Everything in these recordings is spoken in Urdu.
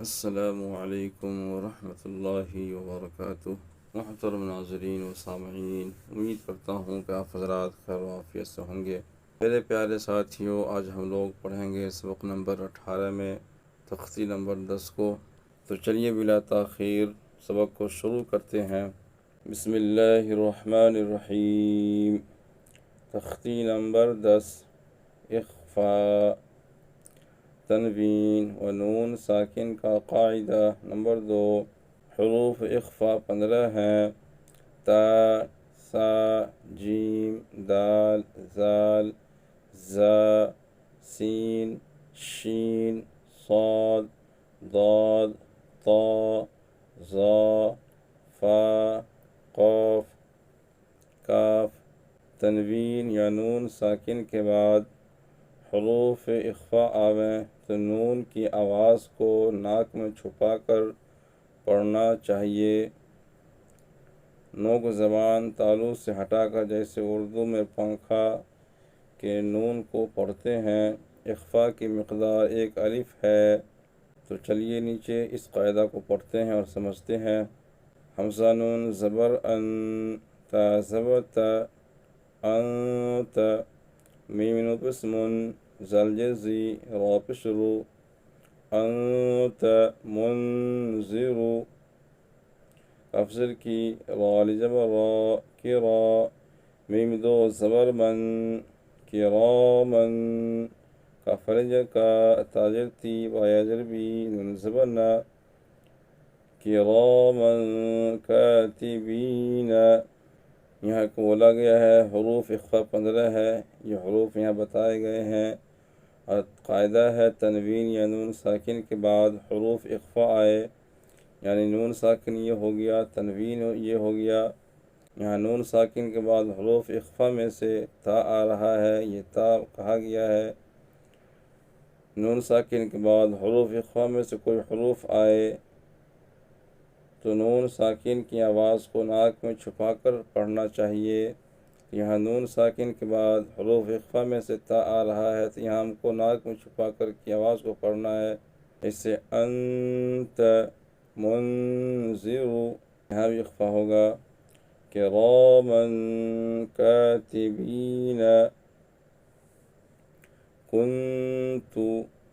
السلام علیکم ورحمۃ اللہ وبرکاتہ۔ محترم ناظرین و سامعین، امید کرتا ہوں کہ آپ حضرات خیر و عافیت سے ہوں گے۔ میرے پیارے ساتھیوں، آج ہم لوگ پڑھیں گے سبق نمبر 18 میں تختی نمبر 10 کو۔ تو چلیے بلا تاخیر سبق کو شروع کرتے ہیں۔ بسم اللہ الرحمن الرحیم۔ تختی نمبر 10، اخفاء، تنوین و نون ساکن کا قاعدہ۔ نمبر 2، حروف اخفاء 15 ہیں: تا، سا، جیم، دال، زال، زا، سین، شین، صاد، ضاد، طا، ظا، فا، قاف، کاف۔ تنوین یا نون ساکن کے بعد حروف اخفاء آویں تو نون کی آواز کو ناک میں چھپا کر پڑھنا چاہیے۔ نوک زبان تالو سے ہٹا کر، جیسے اردو میں پنکھا کے نون کو پڑھتے ہیں۔ اخفاء کی مقدار 1 الف ہے۔ تو چلیے نیچے اس قاعدہ کو پڑھتے ہیں اور سمجھتے ہیں۔ حمزہ نون زبر ان، تا زبر تا، انت، میم نون پیش من، زلجزی، را پیش رو، انت منذر، افضل کی، را لجبر را، کی را، میم دو زبر من، کرامن، کفرج کا، تاجر تی، وایجر بی، نون زبر نا، کرامن کاتبین۔ یہاں کو بولا گیا ہے حروف اخفاء 15 ہے، یہ حروف یہاں بتائے گئے ہیں، اور قاعدہ ہے تنوین یا نون ساکن کے بعد حروف اخفاء آئے، یعنی نون ساکن یہ ہو گیا، تنوین یہ ہو گیا۔ یہاں نون ساکن کے بعد حروف اخفاء میں سے تا آ رہا ہے، یہ تا کہا گیا ہے۔ نون ساکن کے بعد حروف اخفاء میں سے کوئی حروف آئے تو نون ساکن کی آواز کو ناک میں چھپا کر پڑھنا چاہیے۔ یہاں نون ساکن کے بعد حروف اخفاء میں سے تا آ رہا ہے تو یہاں ہم کو ناک میں چھپا کر کی آواز کو پڑھنا ہے۔ اس سے انت منذر، یہاں بھی اخفاء ہوگا۔ کرامن کاتبین، کنت،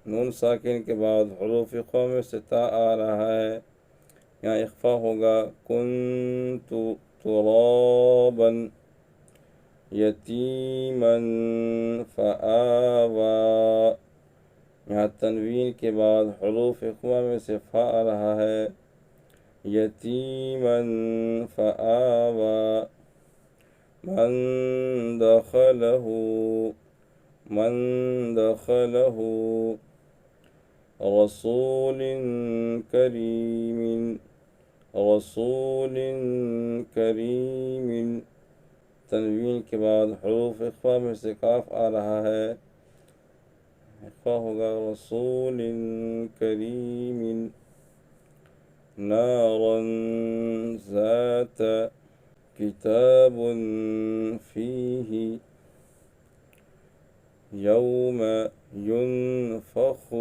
نون ساکن کے بعد حروف اخفاء میں سے تا آ رہا ہے، یہاں اخفاء ہوگا۔ کنت ترابا، یتیما فآوی، یہاں تنوین کے بعد حروف اخفاء میں سے فا آ رہا ہے، یتیما فآوی۔ من دخلہ، من دخلہ، رسول کریم، رسول کریم۔ تنوین کے بعد حروف اخفاء میں سے کاف آ رہا ہے، اخفاء ہوگا، رسول کریم۔ نارا ذات، کتاب فیہ، یوم ینفخ،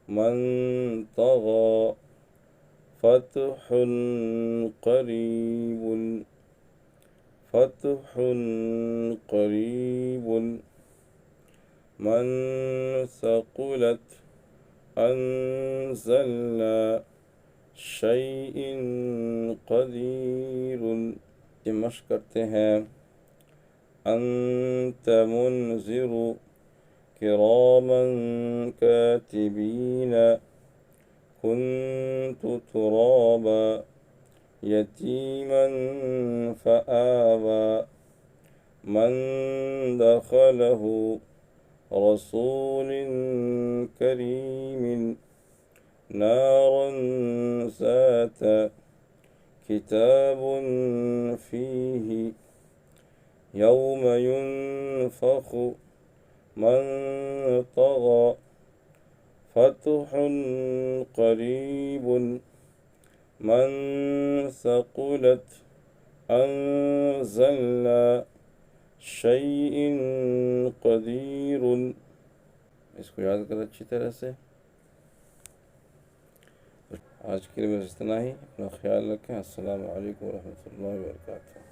من طغی، فتح قریب، فتح قریب۔ من ثقلت، انزلنا، شیء قدیر۔ یہ مشق کرتے ہیں۔ انت منذر، کراما کاتبین، کنت ترابا، یتیما فآوی، من دخلہ، رسول کریم۔ نارا ذات، کتاب فیہ، یوم ینفخ، من طغی، فتح قریب۔ من ثقلت، انزلنا، شیء قدیر۔ اس کو یاد کر اچھی طرح سے۔ آج کے لیے بس اتنا ہی، اپنا خیال رکھیں۔ السلام علیکم ورحمۃ اللہ وبرکاتہ۔